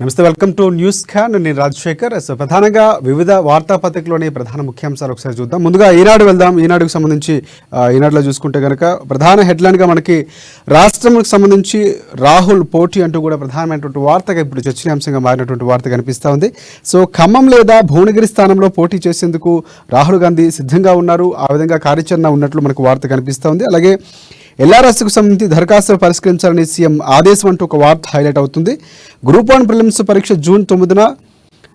నమస్తే, welcome to news Khan. నేను రాజశేఖర్. ప్రధానంగా వివిధ వార్తాపత్రికలోని ప్రధాన ముఖ్యాంశాలు ఒకసారి చూద్దాం. ముందుగా ఈనాడు వెళ్దాం. ఈనాడుకు సంబంధించి ఈనాడులో చూసుకుంటే కనుక ప్రధాన హెడ్లైన్గా మనకి రాష్ట్రంకు సంబంధించి రాహుల్ పోటీ అంటూ కూడా ప్రధానమైనటువంటి వార్తగా ఇప్పుడు చర్చనీయాంశంగా మారినటువంటి వార్త కనిపిస్తూ ఉంది. సో ఖమ్మం లేదా భువనగిరి స్థానంలో పోటీ చేసేందుకు రాహుల్ గాంధీ సిద్ధంగా ఉన్నారు. ఆ విధంగా కార్యాచరణ ఉన్నట్లు మనకు వార్త కనిపిస్తూ ఉంది. అలాగే ఎల్ఆర్ఎస్కు సంబంధించి దరఖాస్తులు పరిష్కరించాలని సీఎం ఆదేశం అంటూ ఒక వార్త హైలైట్ అవుతుంది. గ్రూప్ 1 ప్రిలిమ్స్ పరీక్ష జూన్ 9న,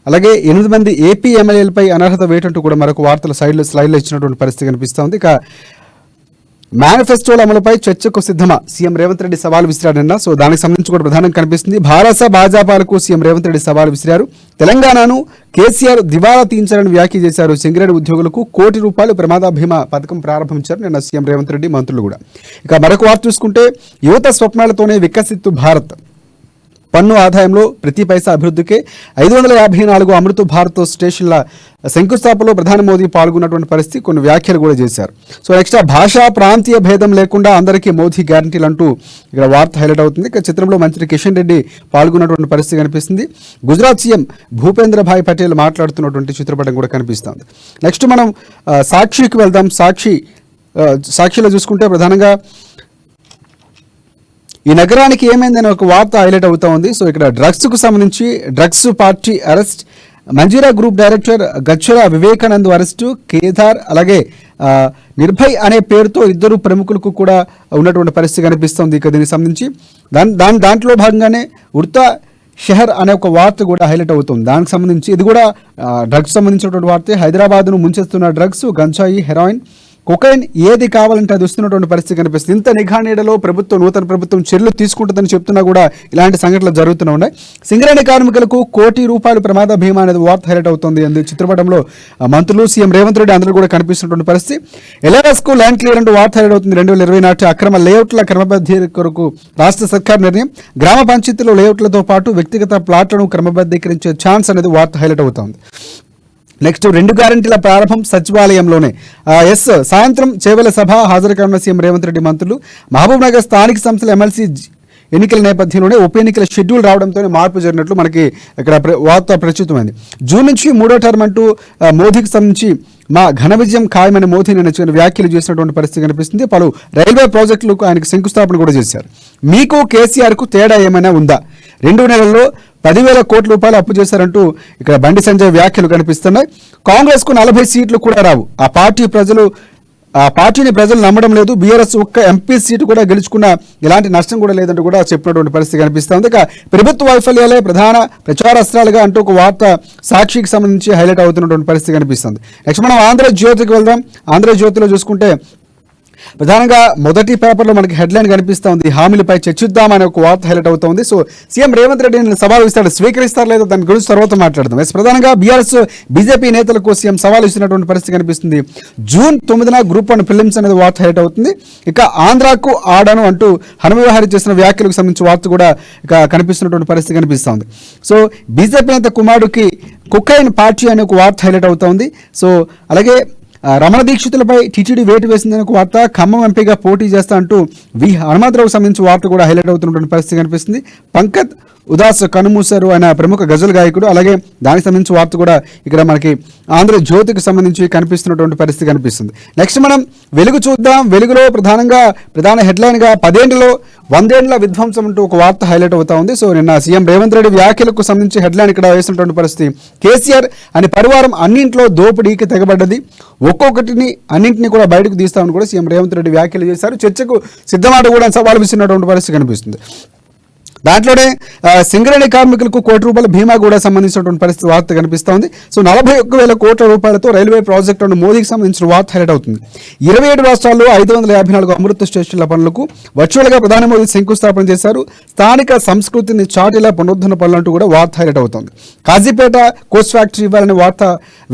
అలాగే 8 మంది ఏపీ ఎమ్మెల్యేలపై అనర్హత వేటంటూ కూడా మరొక వార్తలు స్లైడ్లో ఇచ్చినటువంటి పరిస్థితి కనిపిస్తోంది. ఇక మేనిఫెస్టోల అమలుపై చర్చకు సిద్ధమా, సీఎం రేవంత్ రెడ్డి సవాల్ విసిరారు నిన్న. సో దానికి సంబంధించి కూడా ప్రధానంగా కనిపిస్తుంది. భాజపాలకు సీఎం రేవంత్ రెడ్డి సవాల్ విసిరారు. తెలంగాణను కేసీఆర్ దివాలా తీయించాలని వ్యాఖ్య చేశారు. సింగరేణి ఉద్యోగులకు ₹1,00,00,000 ప్రమాద బీమా పథకం ప్రారంభించారు నిన్న సీఎం రేవంత్ రెడ్డి, మంత్రులు కూడా. ఇక మరొక వార్త చూసుకుంటే యువత స్వప్నాలతోనే వికసిత్ భారత్, పన్ను ఆదాయంలో ప్రతి పైసా అభివృద్ధికే 554 అమృత భారత్ స్టేషన్ల శంకుస్థాపనలో ప్రధాని మోదీ పాల్గొన్నటువంటి పరిస్థితి, కొన్ని వ్యాఖ్యలు కూడా చేశారు. సో నెక్స్ట్ భాషా ప్రాంతీయ భేదం లేకుండా అందరికీ మోదీ గ్యారంటీలు అంటూ ఇక్కడ వార్త హైలైట్ అవుతుంది. ఇక చిత్రంలో మంత్రి కిషన్ రెడ్డి పాల్గొన్నటువంటి పరిస్థితి కనిపిస్తుంది. గుజరాత్ సీఎం భూపేంద్ర భాయ్ పటేల్ మాట్లాడుతున్నటువంటి చిత్రపటం కూడా కనిపిస్తుంది. నెక్స్ట్ మనం సాక్షికి వెళ్దాం. సాక్షిలో చూసుకుంటే ప్రధానంగా ఈ నగరానికి ఏమైందని ఒక వార్త హైలైట్ అవుతా ఉంది. సో ఇక్కడ డ్రగ్స్కు సంబంధించి drugs party arrest, Manjeera group director గచ్చర వివేకానంద్ అరెస్టు, కేదార్ అలాగే నిర్భయ్ అనే పేరుతో 2 ప్రముఖులకు కూడా ఉన్నటువంటి పరిస్థితి కనిపిస్తుంది. ఇక దీనికి సంబంధించి దాంట్లో భాగంగానే ఉర్తా షహర్ అనే ఒక వార్త కూడా హైలైట్ అవుతుంది. దానికి సంబంధించి ఇది కూడా డ్రగ్స్ సంబంధించినటువంటి వార్త. హైదరాబాద్ను ముంచెస్తున్న డ్రగ్స్, గంజాయి, హెరాయిన్, కొకైన్ ఏది కావాలంటే అది వస్తున్నటువంటి పరిస్థితి కనిపిస్తుంది. ఇంత నిఘా నీడలో నూతన ప్రభుత్వం చర్యలు తీసుకుంటుందని చెప్తున్నా కూడా ఇలాంటి సంఘటనలు జరుగుతూనే ఉన్నాయి. సింగరేణి కార్మికులకు ₹1,00,00,000 ప్రమాద బీమా అనేది వార్త హైలైట్ అవుతుంది. చిత్రపటంలో మంత్రులు, సీఎం రేవంత్ రెడ్డి అందరూ కూడా కనిపిస్తున్నటువంటి పరిస్థితి. ఎల్ఆర్ఎస్కు ల్యాండ్ క్లియర్ అంటూ వార్త హైలైట్ అవుతుంది. 2020 నాటి అక్రమ లేఅవుట్ల క్రమబద్ధీకరణకు రాష్ట్ర సర్కార్ నిర్ణయం. గ్రామ పంచాయతీలో లేఅవుట్లతో పాటు వ్యక్తిగత ప్లాట్లను క్రమబద్ధీకరించే ఛాన్స్ అనేది వార్త హైలైట్ అవుతుంది. నెక్స్ట్ 2 గ్యారంటీల ప్రారంభం సచివాలయంలోనే. సాయంత్రం చేవెల సభ హాజరు కానున్న సీఎం రేవంత్ రెడ్డి, మంత్రులు. మహబూబ్ నగర్ స్థానిక సంస్థల ఎమ్మెల్సీ ఎన్నికల నేపథ్యంలోనే ఉప ఎన్నికల షెడ్యూల్ రావడంతోనే మార్పు జరిగినట్లు మనకి ఇక్కడ వార్త ప్రచురితమైంది. జూన్ నుంచి 3వ టర్మ్ అంటూ మోదీకి సంబంధించి మా ఘన విజయం ఖాయమని మోదీ నిన్న వ్యాఖ్యలు చేసినటువంటి పరిస్థితి కనిపిస్తుంది. పలు రైల్వే ప్రాజెక్టులకు ఆయనకు శంకుస్థాపన కూడా చేశారు. మీకు కేసీఆర్కు తేడా ఏమైనా ఉందా, 2 నెలల్లో 10,000 కోట్ల రూపాయలు అప్పు చేశారంటూ ఇక్కడ బండి సంజయ్ వ్యాఖ్యలు కనిపిస్తున్నాయి. కాంగ్రెస్కు 40 సీట్లు కూడా రావు, ఆ పార్టీని ప్రజలు నమ్మడం లేదు, బీఆర్ఎస్ ఒక్క ఎంపీ సీటు కూడా గెలుచుకున్న ఎలాంటి నష్టం కూడా లేదంటూ కూడా చెప్పినటువంటి పరిస్థితి కనిపిస్తుంది. ఇక ప్రభుత్వ వైఫల్యాలే ప్రధాన ప్రచారాస్త్రాలుగా అంటూ ఒక వార్త సాక్షికి సంబంధించి హైలైట్ అవుతున్నటువంటి పరిస్థితి కనిపిస్తుంది. నెక్స్ట్ మనం ఆంధ్రజ్యోతికి వెళ్దాం. ఆంధ్రజ్యోతిలో చూసుకుంటే ప్రధానంగా మొదటి పేపర్లో మనకి హెడ్లైన్ కనిపిస్తూ ఉంది. హామీలపై చర్చిద్దామనే ఒక వార్త హైలైట్ అవుతా ఉంది. సో సీఎం రేవంత్ రెడ్డి సవాల్ ఇస్తాడు, స్వీకరిస్తారు లేదా దాని గురించి తర్వాత మాట్లాడదాం. ప్రధానంగా బీఆర్ఎస్ బీజేపీ నేతలకు సీఎం సవాల్ ఇస్తున్నటువంటి పరిస్థితి కనిపిస్తుంది. జూన్ 9న గ్రూప్ 1 ప్రిలిమ్స్ అనేది వార్త హైలైట్ అవుతుంది. ఇక ఆంధ్రాకు ఆడను అంటూ హనుమవిహారీ చేసిన వ్యాఖ్యలకు సంబంధించి వార్త కూడా ఇక కనిపిస్తున్నటువంటి పరిస్థితి కనిపిస్తుంది. సో బీజేపీ నేత కుమారుడికి కొకైన్ పార్టీ అనే ఒక వార్త హైలైట్ అవుతా ఉంది. సో అలాగే రమణ దీక్షితులపై టీటీడీ వేటు వేసిందని ఒక వార్త. ఖమ్మం ఎంపీగా పోటీ చేస్తా అంటూ హనుమంతరావుకు సంబంధించి వార్త కూడా హైలైట్ అవుతున్నటువంటి పరిస్థితి కనిపిస్తుంది. పంకజ్ ఉదాస్ కనుమూసారు ఆయన ప్రముఖ గజల్ గాయకుడు. అలాగే దానికి సంబంధించి వార్త కూడా ఇక్కడ మనకి ఆంధ్రజ్యోతికి సంబంధించి కనిపిస్తున్నటువంటి పరిస్థితి కనిపిస్తుంది. నెక్స్ట్ మనం వెలుగు చూద్దాం. వెలుగులో ప్రధాన హెడ్లైన్గా 10 ఏళ్లలో 100 ఏళ్ల విధ్వంసం అంటూ ఒక వార్త హైలైట్ అవుతా ఉంది. సో నిన్న సీఎం రేవంత్ రెడ్డి వ్యాఖ్యలకు సంబంధించి హెడ్లైన్ ఇక్కడ వేసినటువంటి పరిస్థితి. కేసీఆర్ అని పరివారం అన్నింట్లో దోపిడీకి తెగబడ్డది, ఒక్కొక్కటిని అన్నింటినీ కూడా బయటకు తీస్తామని కూడా సీఎం రేవంత్ రెడ్డి వ్యాఖ్యలు చేశారు. చర్చకు సిద్ధమాట కూడా సవాల్ విసిరినటువంటి పరిస్థితి కనిపిస్తుంది. దాంట్లోనే సింగరేణి కార్మికులకు ₹1,00,00,000 బీమా కూడా సంబంధించినటువంటి పరిస్థితి వార్త కనిపిస్తోంది. సో 41,000 కోట్ల రూపాయలతో రైల్వే ప్రాజెక్టులను మోదీకి సంబంధించిన వార్త హైలైట్ అవుతుంది. 27 రాష్ట్రాల్లో 554 అమృత స్టేషన్ల పనులకు వర్చువల్గా ప్రధాని మోదీ శంకుస్థాపన చేశారు. స్థానిక సంస్కృతిని చాటిలా పునరుద్ధరణ పనులంటూ కూడా వార్త హైలైట్ అవుతుంది. కాజీపేట కోచ్ ఫ్యాక్టరీ ఇవ్వాలని వార్త.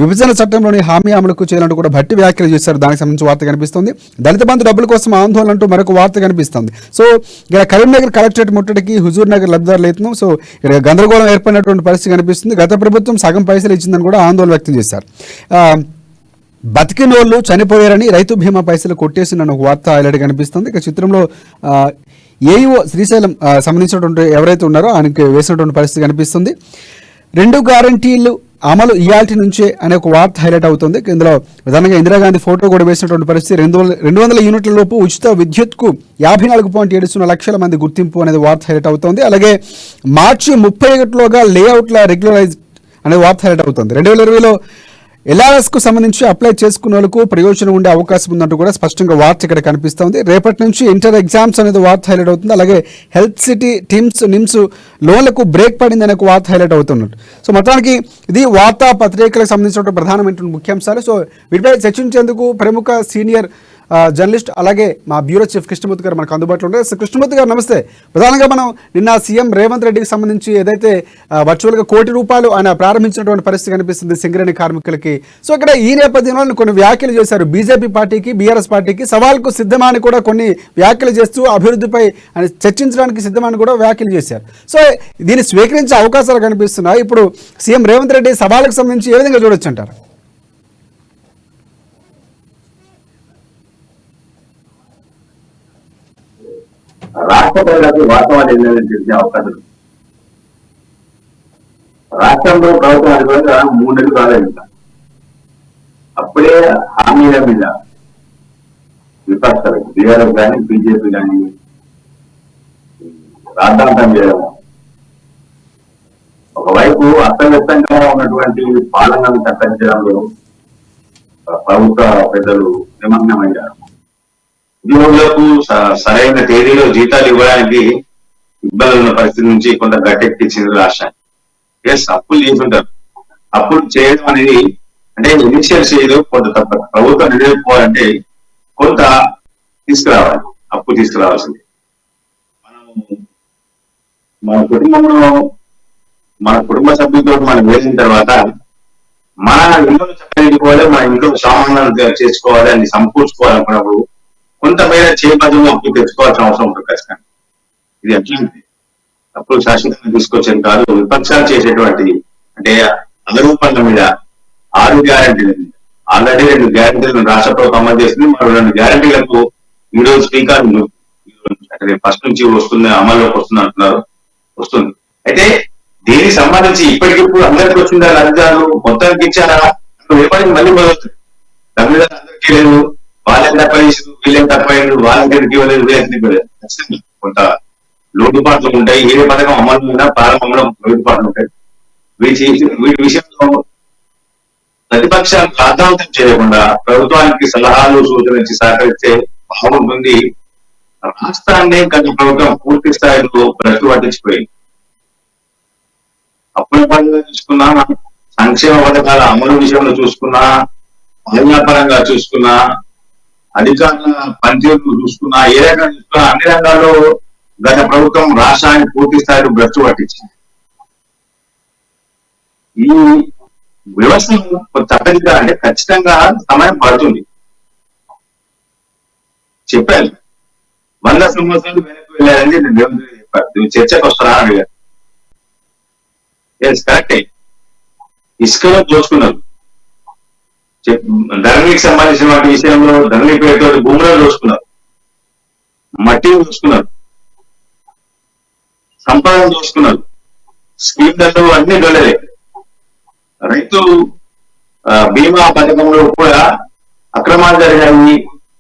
విభజన చట్టంలోని హామీ అమలుకు చేయాలంటూ కూడా భట్టి వ్యాఖ్యలు చేశారు. దానికి సంబంధించి వార్త కనిపిస్తుంది. దళిత బంధు డబ్బుల కోసం ఆందోళన అంటూ మరొక వార్త కనిపిస్తుంది. సో ఇక్కడ కరీంనగర్ కలెక్టరేట్ ముట్టడికి హుజూర్ నగర్ లబ్ధిదారులు అవుతున్నాం. సో ఇక్కడ గందరగోళం ఏర్పడినటువంటి పరిస్థితి కనిపిస్తుంది. గత ప్రభుత్వం సగం పైసలు ఇచ్చిందని కూడా ఆందోళన వ్యక్తం చేశారు. బతికినోళ్ళు చనిపోయారని రైతు బీమా పైసలు కొట్టేసిన ఒక వార్త హైలైట్ కనిపిస్తుంది. ఇక చిత్రంలో ఏఈఓ శ్రీశైలం సంబంధించినటువంటి ఎవరైతే ఉన్నారో ఆయనకి వేసినటువంటి పరిస్థితి కనిపిస్తుంది. 2 గ్యారంటీలు అమలు ఇయాల్టి నుంచే అనే ఒక వార్త హైలైట్ అవుతుంది. ఇందులో ప్రధానంగా ఇందిరాగాంధీ ఫోటో కూడా వేసినటువంటి పరిస్థితి. 200 యూనిట్ల లోపు ఉచిత విద్యుత్కు 54.70 లక్షల మంది గుర్తింపు అనేది వార్త హైలైట్ అవుతుంది. అలాగే మార్చి 31లోగా లేఅవుట్ల రెగ్యులరైజ్ అనే వార్త హైలైట్ అవుతుంది. 2020లో ఎల్ఆర్ఎస్కు సంబంధించి అప్లై చేసుకున్న వాళ్ళకు ప్రయోజనం ఉండే అవకాశం ఉందంటూ కూడా స్పష్టంగా వార్త ఇక్కడ కనిపిస్తుంది. రేపటి నుంచి ఇంటర్ ఎగ్జామ్స్ అనేది వార్త హైలైట్ అవుతుంది. అలాగే హెల్త్ సిటీ, టిమ్స్, నిమ్స్ లోన్లకు బ్రేక్ పడింది అనే వార్త హైలైట్ అవుతున్నట్టు. సో మొత్తానికి ఇది వార్తా పత్రికలకు సంబంధించిన ప్రధానమైనటువంటి ముఖ్యాంశాలు. సో వీటిపై చర్చించేందుకు ప్రముఖ సీనియర్ జర్నలిస్ట్ అలాగే మా బ్యూరో చీఫ్ కృష్ణమూర్తి గారు మనకు అందుబాటులో ఉంటారు. సో కృష్ణమూర్తి గారు నమస్తే. ప్రధానంగా మనం నిన్న సీఎం రేవంత్ రెడ్డికి సంబంధించి ఏదైతే వర్చువల్గా ₹1 ఆయన ప్రారంభించినటువంటి పరిస్థితి కనిపిస్తుంది సింగరేణి కార్మికులకి. సో ఇక్కడ ఈ నేపథ్యంలో కొన్ని వ్యాఖ్యలు చేశారు. బీజేపీ పార్టీకి, బీఆర్ఎస్ పార్టీకి సవాల్కు సిద్ధమని కూడా కొన్ని వ్యాఖ్యలు చేస్తూ అభివృద్ధిపై చర్చించడానికి సిద్ధమని కూడా వ్యాఖ్యలు చేశారు. సో దీన్ని స్వీకరించే అవకాశాలు కనిపిస్తున్నాయి. ఇప్పుడు సీఎం రేవంత్ రెడ్డి సవాళ్ళకు సంబంధించి ఏ విధంగా చూడొచ్చు అంటారు? రాష్ట్ర ప్రజలకు వాస్తవాలు ఏంటంటే తెలిసే అవకాశం. రాష్ట్రంలో ప్రభుత్వం అనుకోగా 3 నెలలు కాలేదు. అప్పుడే హామీల మీద విపక్షాలు బీఆర్ఎస్ కానీ, బీజేపీ కానీ రాద్ధాంతం చేయడం, ఒకవైపు అస్తవ్యస్తంగా ఉన్నటువంటి పాలనను తగ్గించడంలో ప్రభుత్వ పెద్దలు నిమగ్నమయ్యారు. ఉద్యోగులకు సరైన తేదీలో జీతాలు ఇవ్వడానికి ఇబ్బందులు ఉన్న పరిస్థితి నుంచి కొంత గట్టెక్కించింది రాష్ట్రాన్ని. ఎస్, అప్పులు చేసుంటారు. అప్పులు చేయడం అనేది అంటే ఇనిషియల్ స్టేజ్ కొంత తప్పదు. ప్రభుత్వం నిలబెట్టుకోవాలంటే కొంత తీసుకురావాలి, అప్పు తీసుకురావాల్సింది. మన కుటుంబ సభ్యులతో మనం వెళ్ళిన తర్వాత మన ఇంట్లో చక్కదిద్దుకోవాలి, మన ఇంట్లో సామాన్లు చేసుకోవాలి, అని సమకూర్చుకోవాలనుకున్నప్పుడు కొంతమేర చేపదులు అప్పు తెచ్చుకోవాల్సిన అవసరం ఉంటుంది ఖచ్చితంగా. ఇది అట్లాంటిది అప్పుడు శాశ్వతంగా తీసుకొచ్చేది కాదు. విపక్షాలు చేసేటువంటి అంటే అదరూపాల మీద 6 గ్యారంటీల మీద ఆల్రెడీ 2 గ్యారంటీలను రాష్ట్ర ప్రభుత్వం అమలు చేసింది. మరో 2 గ్యారంటీలకు ఈ రోజు స్పీకర్ ఫస్ట్ నుంచి వస్తుంది, అమల్లోకి వస్తుంది అంటున్నారు. వస్తుంది. అయితే దీనికి సంబంధించి ఇప్పటికిప్పుడు అందరికి వచ్చిందా లబ్ధిదారులు మొత్తానికి ఇచ్చారా ఏమైంది మళ్ళీ మొదలవుతుంది. లబ్ధిదారులు అందరికీ లేదు, వాళ్ళని తప్ప వీళ్ళని తప్ప వాళ్ళకి ఇవ్వలేదు, వీళ్ళకి ఇవ్వలేదు. ఖచ్చితంగా కొంత లోటుపాట్లు ఉంటాయి. ఏ పథకం అమలు ప్రారంభంలో లోటుపాట్లు ఉంటాయి. వీటి విషయంలో ప్రతిపక్షాలు రాద్ధాంతం చేయకుండా ప్రభుత్వానికి సలహాలు సూచనలు ఇచ్చి సహకరిస్తే బాగుంటుంది. రాష్ట్రాన్ని గత ప్రభుత్వం పూర్తి స్థాయిలో భ్రష్టు పట్టించిపోయింది. అప్పుల పరంగా చూసుకున్నా, సంక్షేమ పథకాల అమలు విషయంలో చూసుకున్నా, పాలనాపరంగా చూసుకున్నా, అధికారుల పనితీరు చూసుకున్నా, ఏ రకంగా చూసుకున్నా అన్ని రంగాల్లో గత ప్రభుత్వం రాష్ట్రాన్ని పూర్తి స్థాయిలో భ్రష్టు పట్టించింది. ఈ వ్యవస్థను చక్కదిద్దాలంటే ఖచ్చితంగా సమయం పడుతుంది. చెప్పాను 100 సంవత్సరాలు వెనక్కి వెళ్ళారని రేవంత్ రెడ్డి చెప్పారు. చర్చకు వస్తారా అని అడిగారు. కరెక్టే. ఇసుకలో దోచుకున్నారు. ధరణికి సంబంధించిన వాటి విషయంలో ధరణి పేరుతో భూములను దోచుకున్నారు, మట్టిని దోచుకున్నారు, సంపదను దోచుకున్నారు. స్కీమ్లలో అన్ని దొరలే. రైతు బీమా పథకంలో కూడా అక్రమాలు జరిగాయి,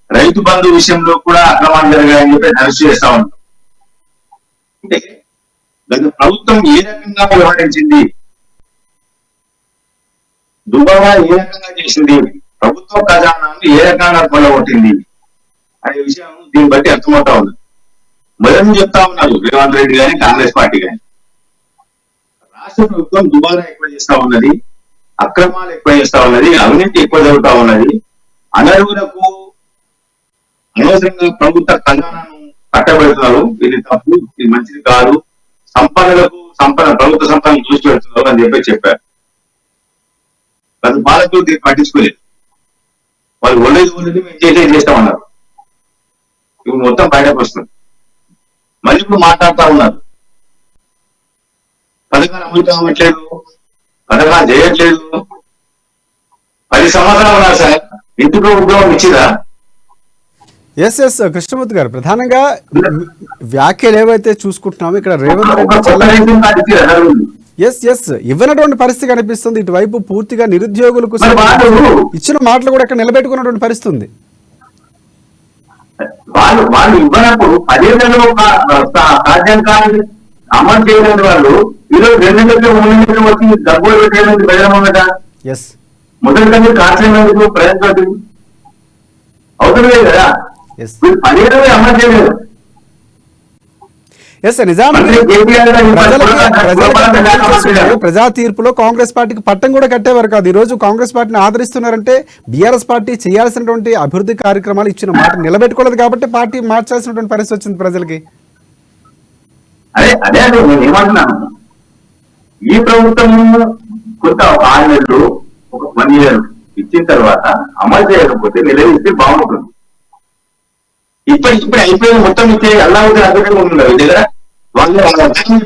రైతు బంధు విషయంలో కూడా అక్రమాలు జరిగాయని చెప్పి అరెస్ట్ చేస్తా ఉంటాం. అంటే గత ప్రభుత్వం ఏ రకంగా వ్యవహరించింది, దుబారా ఏ రకంగా చేసింది, ప్రభుత్వ ఖజానాన్ని ఏ రకంగా కొల్లగొట్టింది అనే విషయం దీన్ని బట్టి అర్థమవుతా ఉంది. మొదటి చెప్తా ఉన్నారు రేవంత్ రెడ్డి గాని, కాంగ్రెస్ పార్టీ గాని, రాష్ట్ర ప్రభుత్వం దుబారా ఎక్కువ చేస్తా ఉన్నది, అక్రమాలు ఎక్కువ చేస్తా ఉన్నది, అవినీతి ఎక్కువ జరుగుతా ఉన్నది, అనర్హులకు అనవసరంగా ప్రభుత్వ ఖజానాను కట్టబెడుతున్నారు, ఇది తప్పు, ఇది మంచిది కాదు, సంపదలకు ప్రభుత్వ సంపదను చూసి పెడుతున్నారు అని చెప్పారు. గత పాలకులు దీన్ని పట్టించుకోలేదు. వాళ్ళు ఒళ్ళేది మేము చేస్తామన్నారు. ఇప్పుడు మొత్తం బయటకు వస్తుంది. మళ్ళీ ఇప్పుడు మాట్లాడుతూ ఉన్నారు, పథకాలు అమలు కావట్లేదు, పథకాలు చేయట్లేదు. 10 సంవత్సరాలు ఉన్నారు సార్, ఇంటిలో ఉద్యోగం ఇచ్చిరా? ఎస్ ఎస్ కృష్ణమూర్తి గారు, ప్రధానంగా వ్యాఖ్యలు ఏవైతే చూసుకుంటున్నామో ఇక్కడ రేవంత్ రెడ్డి ఎస్ ఇవ్వనటువంటి పరిస్థితి కనిపిస్తుంది. ఇటువైపు పూర్తిగా నిరుద్యోగులకు ఇచ్చిన మాటలు కూడా ఇక్కడ నిలబెట్టుకున్నటువంటి పరిస్థితి ఉంది. వాళ్ళు ఇవ్వనప్పుడు 10 నెలలు సాధ్యం కాని అమలు చేయలేని వాళ్ళు ఈరోజు 2 నెలలు 3 నెలలు వచ్చి డబ్బులు పెట్టేందుకు ప్రజలమన్నట మొదటి కాల్చేందుకు ప్రజలతో అవుతుంది కదా. 10 నెలలు అమలు చేయలేదు. ప్రజా తీర్పులో కాంగ్రెస్ పార్టీకి పట్టం కూడా కట్టేవారు కాదు. ఈ రోజు కాంగ్రెస్ పార్టీని ఆదరిస్తున్నారంటే బీఆర్ఎస్ పార్టీ చేయాల్సినటువంటి అభివృద్ధి కార్యక్రమాలు ఇచ్చిన మాట నిలబెట్టుకోలేదు కాబట్టి పార్టీ మార్చాల్సినటువంటి పరిస్థితి వచ్చింది ప్రజలకి. అదే నేను ఏమంటున్నాను, ఈ ప్రభుత్వం కొంత 6 నెలలు 1 year ఇచ్చిన తర్వాత అమలు చేయకపోతే నిలదీస్తే బాగుంటుంది. ఇప్పుడు అయిపోయిన మొత్తం ఇచ్చే అల్లావుతే అద్భుతంగా ఉందా మీ దగ్గర? వాళ్ళు ఉందా వస్తుంది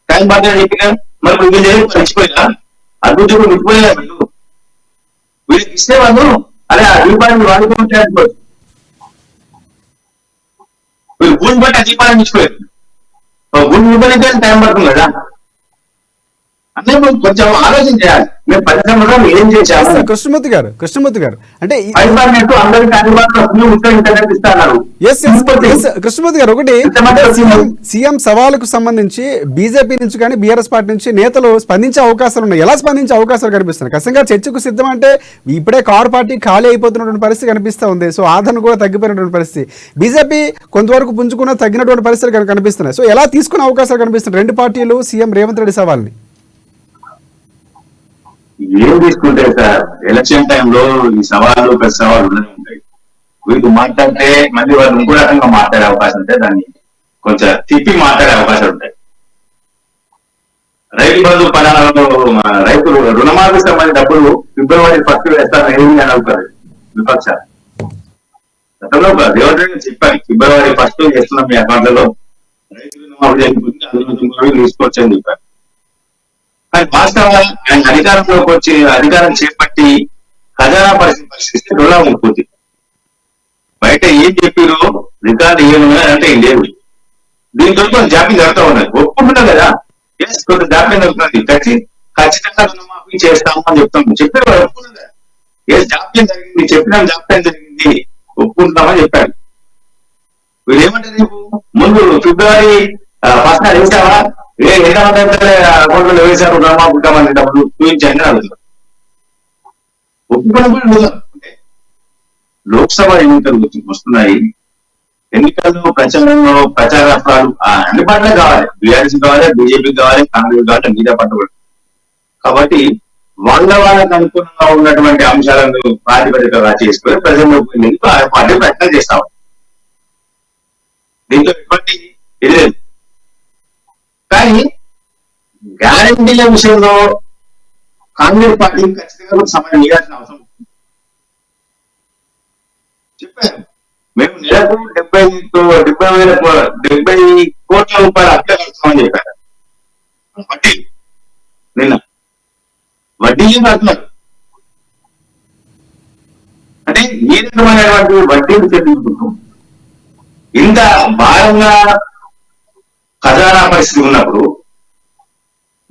టైం బాగా చెప్పినా మరి వీళ్ళు మర్చిపోయినా అద్భుతంగా మిచ్చిపోయినా వీళ్ళకి ఇస్తే వాళ్ళు అదే ఆ దీపాన్ని వాడుకుంటే అనుకోవచ్చు. వీళ్ళు భూమి బట్టి ఆ దీపాన్ని మిచ్చిపోయారు. భూమి ఇవ్వడానికి టైం పడుతుంది కదా. అంటే కొంచెం ఆలోచన చేయాలి. మేము 10 సంవత్సరాలు ఏం చేశాము? కృష్ణమూర్తి గారు అంటే కృష్ణమూర్తి గారు, ఒకటి సీఎం సవాలుకు సంబంధించి బీజేపీ నుంచి కానీ బీఆర్ఎస్ పార్టీ నుంచి నేతలు స్పందించే అవకాశాలు ఉన్నాయి. ఎలా స్పందించే అవకాశాలు కనిపిస్తున్నాయి? ఖచ్చితంగా చర్చకు సిద్ధం అంటే ఇప్పుడే కారు పార్టీ ఖాళీ అయిపోతున్నటువంటి పరిస్థితి కనిపిస్తూ ఉంది. సో ఆదరణ కూడా తగ్గిపోయినటువంటి పరిస్థితి. బీజేపీ కొంతవరకు పుంజుకున్న తగ్గినటువంటి పరిస్థితులు కనిపిస్తున్నాయి. సో ఎలా తీసుకునే అవకాశాలు కనిపిస్తున్నాయి రెండు పార్టీలు సీఎం రేవంత్ రెడ్డి సవాల్ని? ఏం తీసుకుంటే సార్, ఎలక్షన్ టైంలో ఈ సవాళ్ళు పెద్ద సవాళ్ళు ఉండనే ఉంటాయి. వీళ్ళు మాట్లాడితే మళ్ళీ వాళ్ళు ఇంకో రకంగా మాట్లాడే అవకాశం ఉంటాయి. దాన్ని కొంచెం తిప్పి మాట్లాడే అవకాశాలు ఉంటాయి. రైతు బంధు పడాలలో రైతులు రుణమాఫీ సంబంధించిన డబ్బులు February 1 వేస్తారని ఏమి అని అవుతారు విపక్షాలు. గతంలో రేవంత్ రెడ్డి చెప్పారు, February 1 వేస్తున్నాం మీ అకౌంట్లలో రైతు రుణమాఫీ జరిగిపోతుంది, అందులో తీసుకోవచ్చు అని చెప్పారు. కానీ వాస్తవంగా ఆయన అధికారంలోకి వచ్చి అధికారం చేపట్టి ఖజానా పరిస్థితి డొలా ఉంటుంది. బయట ఏం చెప్పారు రికార్డు ఏమున్నాయి అంటే ఏం లేదు. దీంతో కొంచెం జాప్యం జరుగుతూ ఉన్నాయి. ఒప్పుకుంటున్నాం కదా, ఎస్ కొంత జాప్యం జరుగుతుంది. ఖచ్చితంగా రుణమాఫీ చేస్తాము అని చెప్తాము. చెప్పారు ఒప్పుకున్నదా? ఎస్ జాప్యం జరిగింది, చెప్పినాం జాప్యం జరిగింది, ఒప్పుకుంటామని చెప్పారు. వీళ్ళు ఏమంటారు, ముందు February 1 వేసావా, అకౌంట్లో వేశారు రుణమాఫీ డబ్బులు చూపించండి అడుగుతారు. ఒప్పుకోవడం లోక్సభ ఎన్నికలు వస్తున్నాయి. ఎన్నికల్లో ప్రచారంలో ప్రచారాలు అన్ని పార్టీలు కావాలి. బీఆర్ఎస్ కావాలి, బీజేపీ కావాలి, కాంగ్రెస్ కావాలి, మిగతా పట్టుబడి. కాబట్టి వాళ్ళకు అనుకూలంగా ఉన్నటువంటి అంశాలను ప్రాతిపదికగా చేసుకుని ప్రజల్లోకి వెళ్ళి పార్టీ ప్రయత్నం చేస్తాం. దీంట్లో ఎటువంటి ఇది లేదు. కానీ గ్యారంటీల విషయంలో కాంగ్రెస్ పార్టీ ఖచ్చితంగా సమయం ఇవ్వాల్సిన అవసరం చెప్పారు. మేము నెలకు 70 కోట్ల రూపాయలు అప్లై కడతామని చెప్పారు. వడ్డీ నిన్న వడ్డీలు కడుతున్నారు. అంటే ఏ రకమైనటువంటి వడ్డీలు చెల్లించుకుంటాం. ఇంత భారంగా ఖజానా పరిస్థితి ఉన్నప్పుడు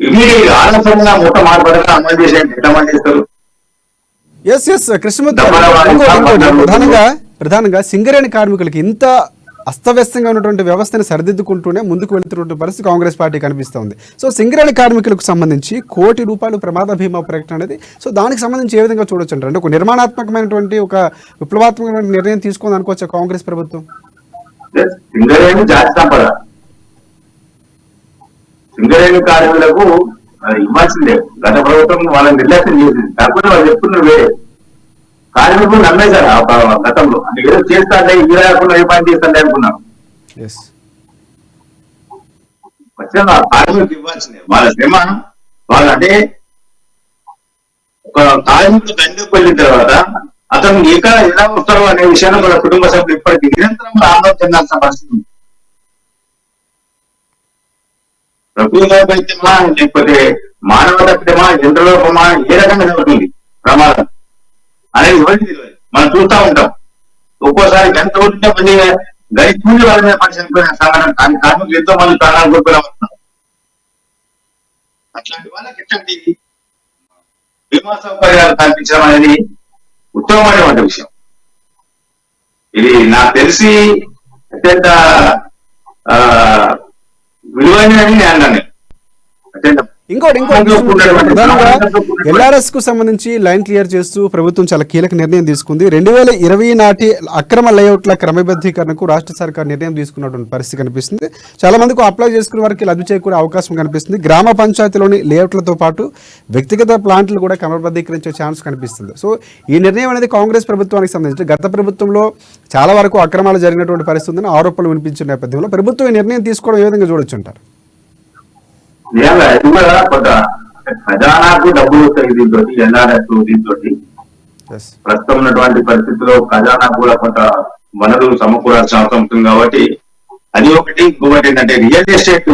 ఇమీడియట్ ఆలస్యంగా మొట్ట మార్పడగా అమలు చేసే అమలు చేస్తారు. కృష్ణమూర్తి, ప్రధానంగా సింగరేణి కార్మికులకి ఇంత అస్తవ్యస్తంగా ఉన్నటువంటి వ్యవస్థను సరిదిద్దుకుంటూనే ముందుకు వెళ్తున్నటువంటి పరిస్థితి కాంగ్రెస్ పార్టీ కనిపిస్తోంది. సో సింగరేణి కార్మికులకు సంబంధించి ₹1 కోటి ప్రమాద బీమా ప్రకటన అనేది, సో దానికి సంబంధించి ఏ విధంగా చూడొచ్చు అంటారు? అంటే ఒక నిర్మాణాత్మకమైనటువంటి ఒక విప్లవాత్మకమైన నిర్ణయం తీసుకుంది అనుకోవచ్చా కాంగ్రెస్ ప్రభుత్వం? సింగరేణి జాతి సంపద, సింగరేణి కార్మికులకు ఇవ్వాల్సిందే. గత ప్రభుత్వం వాళ్ళని నిర్లక్ష్యం చేసింది. కాకపోతే వాళ్ళు చెప్తున్నారు వేరే కార్మికులు నమ్మేశారు ఆ గతంలో. అంటే ఏదో చేస్తాంటే ఇది లేకుండా ఏ పని చేస్తాంటే అనుకున్నాను. ఖచ్చితంగా కార్మికులకు ఇవ్వాల్సిందే. వాళ్ళ శ్రమ వాళ్ళు అంటే ఒక కార్మికుడు దండకు వెళ్ళిన తర్వాత అతను ఎలా వస్తారో అనే విషయాన్ని వాళ్ళ కుటుంబ సభ్యులు ఇప్పటికీ నిరంతరం ఆందోళన చెందాల్సిన పరిస్థితి ఉంది. ప్రకృతి వైపరీత్యమా లేకపోతే మానవ తప్పిదమా, యంత్రలోపమా, ఏ రకంగా జరుగుతుంది ప్రమాదం అనేది ఎవరికి తెలియదు. మనం చూస్తూ ఉంటాం. ఒక్కోసారి గంట ఉంటే మళ్ళీ గడి కూలి వాళ్ళ మీద పని చనిపోయిన సంఘటన, కానీ కార్మికులు ఎంతో మంది ప్రాణాలు కోల్పోయినా. అట్లాంటి వాళ్ళకి ఎట్లాంటి బీమా సౌకర్యాలు కల్పించడం అనేది ఉత్తమమైనటువంటి విషయం. ఇది నాకు తెలిసి అత్యంత విలువైనది నేను అన్నాను. అత్యంత ఇంకోటి ప్రధానంగా ఎల్ఆర్ఎస్ కు సంబంధించి లైన్ క్లియర్ చేస్తూ ప్రభుత్వం చాలా కీలక నిర్ణయం తీసుకుంది. 2020 నాటి అక్రమ లేఅవుట్ల క్రమబద్ధీకరణకు రాష్ట్ర సర్కార్ నిర్ణయం తీసుకున్నటువంటి పరిస్థితి కనిపిస్తుంది. చాలా మందికి అప్లై చేసుకునే వారికి లబ్ధి చేకూరే అవకాశం కనిపిస్తుంది. గ్రామ పంచాయతీలోని లేఅవుట్లతో పాటు వ్యక్తిగత ప్లాంట్లు కూడా క్రమబద్ధీకరించే ఛాన్స్ కనిపిస్తుంది. సో ఈ నిర్ణయం అనేది కాంగ్రెస్ ప్రభుత్వానికి సంబంధించి గత ప్రభుత్వంలో చాలా వరకు అక్రమాలు జరిగినటువంటి పరిస్థితి ఉందని ఆరోపణలు వినిపించిన నేపథ్యంలో ప్రభుత్వం ఈ నిర్ణయం తీసుకోవడం ఏ విధంగా చూడొచ్చు అంటారు? నిజంగా ఇది కూడా కొంత ఖజానాకు డబ్బులు వస్తాయి దీంతో, ఎన్ఆర్ఎస్ దీంతో. ప్రస్తుతం ఉన్నటువంటి పరిస్థితుల్లో ఖజానా కూడా కొంత వనరులు సమకూరాల్సిన అవసరం ఉంటుంది కాబట్టి అది ఒకటి. ఇంకొకటి ఏంటంటే రియల్ ఎస్టేట్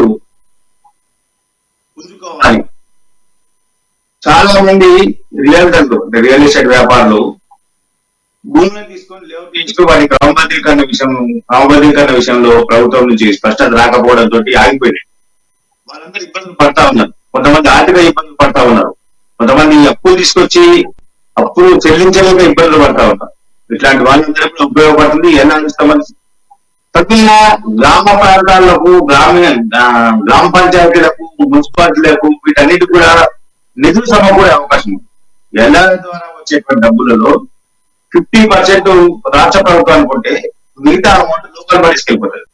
పుంజుకోవాలి. చాలా మంది రియల్ ఎస్టేట్ వ్యాపారులు భూములను తీసుకొని లేఅవుట్ తీసుకుని వారి క్రమబద్ధీకరణ విషయంలో ప్రభుత్వం నుంచి స్పష్టత రాకపోవడంతో ఆగిపోయినాయి. వాళ్ళందరూ ఇబ్బందులు పడతా ఉన్నారు. కొంతమంది ఆర్థిక ఇబ్బందులు పడతా ఉన్నారు. కొంతమంది అప్పులు తీసుకొచ్చి అప్పులు చెల్లించలేక ఇబ్బందులు పడతా ఉన్నారు. ఇట్లాంటి వాళ్ళందరూ కూడా ఉపయోగపడుతుంది. ఎన్ఆర్ఎస్ సంబంధించి ప్రతి గ్రామ ప్రాంతాలకు, గ్రామ పంచాయతీలకు, మున్సిపాలిటీలకు వీటన్నిటి కూడా నిధులు సమకూరే అవకాశం ఉంది. ఎన్ఆర్ఎస్ ద్వారా వచ్చేటువంటి డబ్బులలో 50% రాష్ట్ర ప్రభుత్వానికి ఉంటే మిగతా అమౌంట్ లోకల్ బాడీస్కి వెళ్ళిపోతుంది.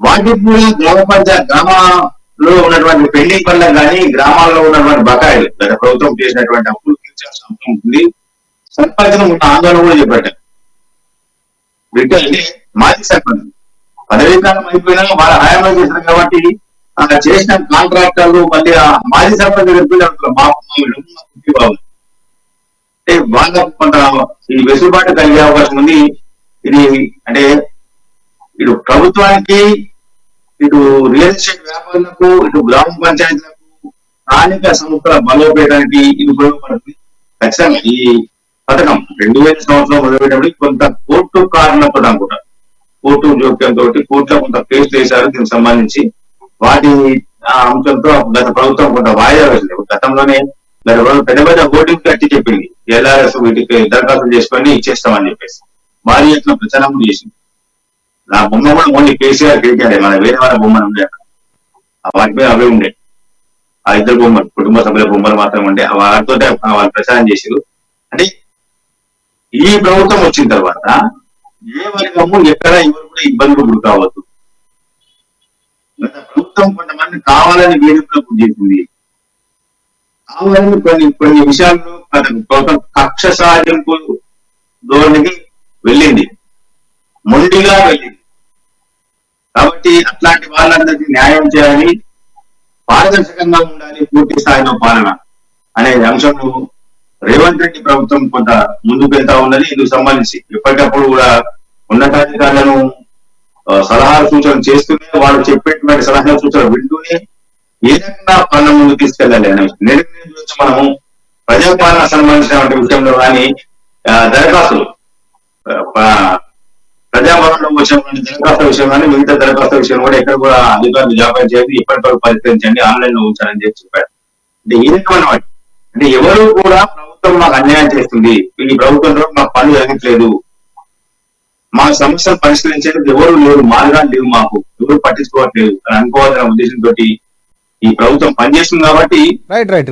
వాటికి కూడా గ్రామంలో ఉన్నటువంటి పెండింగ్ పనులకు కానీ, గ్రామాల్లో ఉన్నటువంటి బకాయిలు గత ప్రభుత్వం చేసినటువంటి అప్పులు తీర్చాల్సిన అవసరం ఉంటుంది. సర్పంచ్ను ఉన్న ఆందోళన కూడా చెప్పారు. అంటే మాజీ సర్పంచ్ పదవీకాలం అయిపోయినా వాళ్ళ హయాంలో చేశారు కాబట్టి చేసిన కాంట్రాక్టర్లు మళ్ళీ మాజీ సర్పంచ్ బాబు అంటే వాళ్ళకు కొంత ఈ వెసులుబాటు కలిగే అవకాశం ఉంది. ఇది అంటే ఇటు ప్రభుత్వానికి, ఇటు రియల్ ఎస్టేట్ వ్యాపారులకు, ఇటు గ్రామ పంచాయతీలకు, స్థానిక సంస్థల బలోపేతానికి ఇది ఉపయోగపడుతుంది. ఖచ్చితంగా ఈ పథకం 2000 సంవత్సరం మొదలుపెట్టడానికి కొంత కోర్టు కారణంతో అనుకుంటా, కోర్టు జోక్యంతో కోర్టులో కొంత కేసులు వేశారు దీనికి సంబంధించి. వాటి అంశంతో గత ప్రభుత్వం కొంత వాయిదా వేసింది. గతంలోనే పెద్ద పెద్ద ఓటింగ్ కట్టి చెప్పింది ఎల్ఆర్ఎస్ వీటికి దరఖాస్తు చేసుకొని ఇచ్చేస్తామని చెప్పేసి భారీ ఎత్తున ప్రచారం చేసింది. నా బొమ్మ కూడా ఓన్లీ కేసీఆర్ మన వేరే వాళ్ళ బొమ్మలు ఉండే, వాటి మీద అవే ఉండే. ఆ ఇద్దరు బొమ్మలు, కుటుంబ సభ్యుల బొమ్మలు మాత్రం ఉండే. వాటితో వాళ్ళు ప్రచారం చేసారు. అంటే ఈ ప్రభుత్వం వచ్చిన తర్వాత ఏ వర్గము ఎక్కడ ఎవరు కూడా ఇబ్బందులు గురి కావద్దు. గత ప్రభుత్వం కొంతమంది కావాలని వేదికలకు చేసింది. కావాలని కొన్ని విషయాల్లో కక్ష సాధింపు ధోరణికి వెళ్ళింది, మొండిగా వెళ్ళింది. కాబట్టి అట్లాంటి వాళ్ళందరికీ న్యాయం చేయాలి, పారదర్శకంగా ఉండాలి, పూర్తి స్థాయిలో పాలన అనే అంశంలో రేవంత్ రెడ్డి ప్రభుత్వం కొంత ముందుకు వెళ్తా ఉన్నది. ఇందుకు సంబంధించి ఎప్పటికప్పుడు కూడా ఉన్నతాధికారులను సలహాలు సూచనలు చేస్తూనే, వాళ్ళు చెప్పేటువంటి సలహాలు సూచనలు వింటూనే ఏ రకంగా పాలన ముందుకు తీసుకెళ్ళాలి అనే విషయం మనము ప్రజాపాలన సంబంధించిన విషయంలో కానీ దరఖాస్తులు ప్రజాభవన్లో వచ్చినటువంటి దరఖాస్తు విషయం కానీ మిగతా దరఖాస్తు విషయం కూడా ఎక్కడ కూడా అధికారులు జాప్యం చేసి ఇప్పటివరకు పరిష్కరించండి, ఆన్లైన్ లో ఉంచాలని చెప్పి చెప్పారు. అంటే ఈ రకమైన వాటి అంటే ఎవరు కూడా ప్రభుత్వం మాకు అన్యాయం చేస్తుంది, ఈ ప్రభుత్వంలో మాకు పనులు జరగట్లేదు, మా సమస్యలు పరిష్కరించేందుకు ఎవరు లేరు, మార్గాలు లేవు, మాకు ఎవరు పట్టించుకోవట్లేదు అని అనుకోవాలనే ఉద్దేశంతో ఈ ప్రభుత్వం పనిచేస్తుంది. కాబట్టి రైట్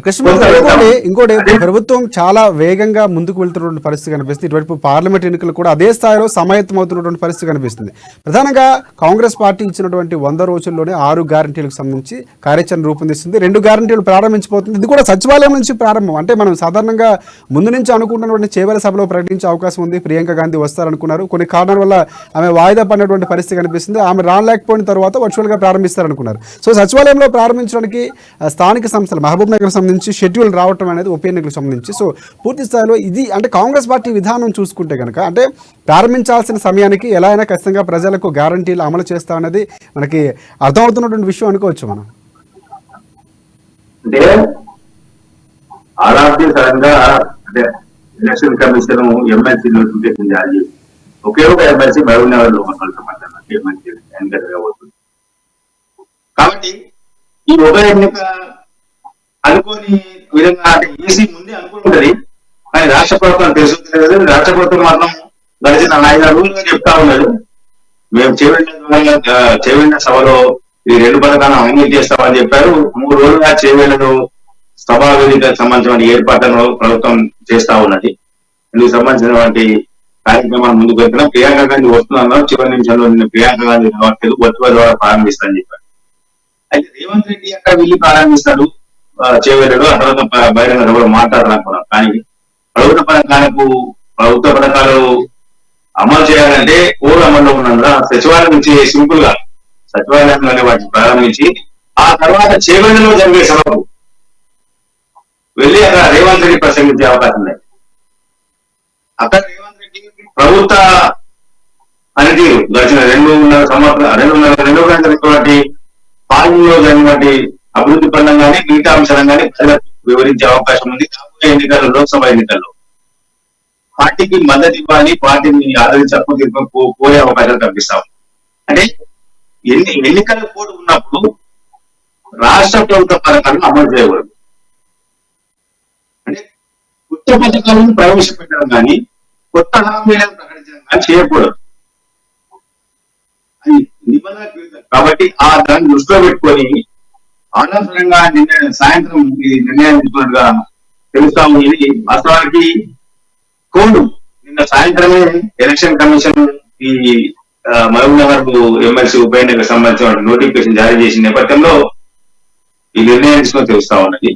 ఇంకోటి ప్రభుత్వం చాలా వేగంగా ముందుకు వెళ్తున్నటువంటి పరిస్థితి కనిపిస్తుంది. ఇటువైపు పార్లమెంట్ ఎన్నికలు కూడా అదే స్థాయిలో సమాయత్తం అవుతున్నటువంటి పరిస్థితి కనిపిస్తుంది. ప్రధానంగా కాంగ్రెస్ పార్టీ ఇచ్చినటువంటి 100 రోజుల్లోనే 6 గ్యారంటీలకు సంబంధించి కార్యాచరణ రూపొందిస్తుంది. 2 గ్యారంటీలు ప్రారంభించబోతుంది. ఇది కూడా సచివాలయం నుంచి ప్రారంభం. అంటే మనం సాధారణంగా ముందు నుంచి అనుకుంటున్నటువంటి చేవెల సభలో ప్రకటించే అవకాశం ఉంది. ప్రియాంక గాంధీ వస్తారనుకున్నారు. కొన్ని కారణాల వల్ల ఆమె వాయిదా పడినటువంటి పరిస్థితి కనిపిస్తుంది. ఆమె రాలేకపోయిన తర్వాత వర్చువల్ గా ప్రారంభిస్తారనుకున్నారు. సో సచివాలయంలో ప్రారంభించడానికి స్థానిక సంస్థలు మహబూబ్ నగర్ సంబంధించి షెడ్యూల్ రావటం అనేది ఉప ఎన్నికలకు సంబంధించి సో పూర్తి స్థాయిలో ఇది అంటే కాంగ్రెస్ పార్టీ విధానం చూసుకుంటే కనుక అంటే ప్రారంభించాల్సిన సమయానికి ఎలా అయినా ఖచ్చితంగా ప్రజలకు గ్యారంటీలు అమలు చేస్తామనేది మనకి అర్థమవుతున్నటువంటి విషయం అనుకోవచ్చు మనం. అంటే ఆరాధ్య సరంగా అంటే ఎలక్షన్ కమిషన్ ఎమ్మెల్సీ నోటిఫికేషన్ జారీ చేసింది. ఒకే ఒక ఎమ్మెల్సీ మహబూబ్ నగర్ లో ఎమ్మెల్సీ ఎన్నిక కాబోతుంది. కాబట్టి ఈ ఉప ఎన్నిక అనుకోని విధంగా అంటే ఈసీ ముందే అనుకుంటుంది, కానీ రాష్ట్ర ప్రభుత్వం తెలుసుకుంటలేదు. రాష్ట్ర ప్రభుత్వం మాత్రం గడిచిన 5 రోజులుగా చెప్తా ఉన్నాడు, మేము చేవెళ్ళ సభలో ఈ 2 పథకాలను అమలు చేస్తామని చెప్పారు. 3 రోజులుగా చేవెళ్లలో సభా వేదికకు సంబంధించిన ఏర్పాట్లను ప్రభుత్వం చేస్తా ఉన్నది. ఇందుకు సంబంధించినటువంటి కార్యక్రమాలు ముందుకు వెళ్తున్నాం. ప్రియాంక గాంధీ వస్తున్నాం, చివరి నిమిషంలో నిన్న ప్రియాంక గాంధీ రావట్లేదు, వర్చువల్ ద్వారా ప్రారంభిస్తానని చెప్పారు. అయితే రేవంత్ రెడ్డి అక్కడ వెళ్ళి ప్రారంభిస్తాడు చేవెళ్ళలో, ఆ తర్వాత బహిరంగ సభలో మాట్లాడాలనుకున్నాం. కానీ ప్రభుత్వ పథకాలు అమలు చేయాలంటే కోర్ అమల్లో ఉన్నందున సచివాలయం నుంచి సింపుల్ గా సచివాలయంలోనే వాటిని ప్రారంభించి ఆ తర్వాత చేవెళ్ళలో జరిగే సభకు వెళ్ళి అక్కడ రేవంత్ రెడ్డి ప్రసంగించే అవకాశం ఉంది. అక్కడ రేవంత్ రెడ్డి ప్రభుత్వ పనితీరు గడిచిన 2.5 సంవత్సరాలు పాలనలో జరిగినటువంటి అభివృద్ధి పరంగానే మిగతా అంశాలంగానే ప్రజలకు వివరించే అవకాశం ఉంది. రాబోయే ఎన్నికల్లో, లోక్సభ ఎన్నికల్లో పార్టీకి మద్దతు ఇవ్వాలి, పార్టీని ఆదరించి కోరే అవకాశాలు కల్పిస్తాం. అంటే ఎన్నికల కోడ్ ఉన్నప్పుడు రాష్ట్ర ప్రభుత్వ పథకాలను అమలు చేయకూడదు. అంటే కొత్త పథకాలను ప్రవేశపెట్టడం కానీ కొత్త హామీలను ప్రకటించడం కానీ చేయకూడదు. అది నిబంధన. కాబట్టి దాన్ని దృష్టిలో పెట్టుకొని అనవసరంగా సాయంత్రం ఈ నిర్ణయం తీసుకున్నట్టుగా తెలుస్తా ఉంది. వాస్తవానికి కోడ్ నిన్న సాయంత్రమే ఎలక్షన్ కమిషన్ ఈ మహబూబ్ నగర్ ఎమ్మెల్సీ ఉప ఎన్నికకు సంబంధించిన నోటిఫికేషన్ జారీ చేసిన నేపథ్యంలో ఈ నిర్ణయం తీసుకొని తెలుస్తా ఉన్నది.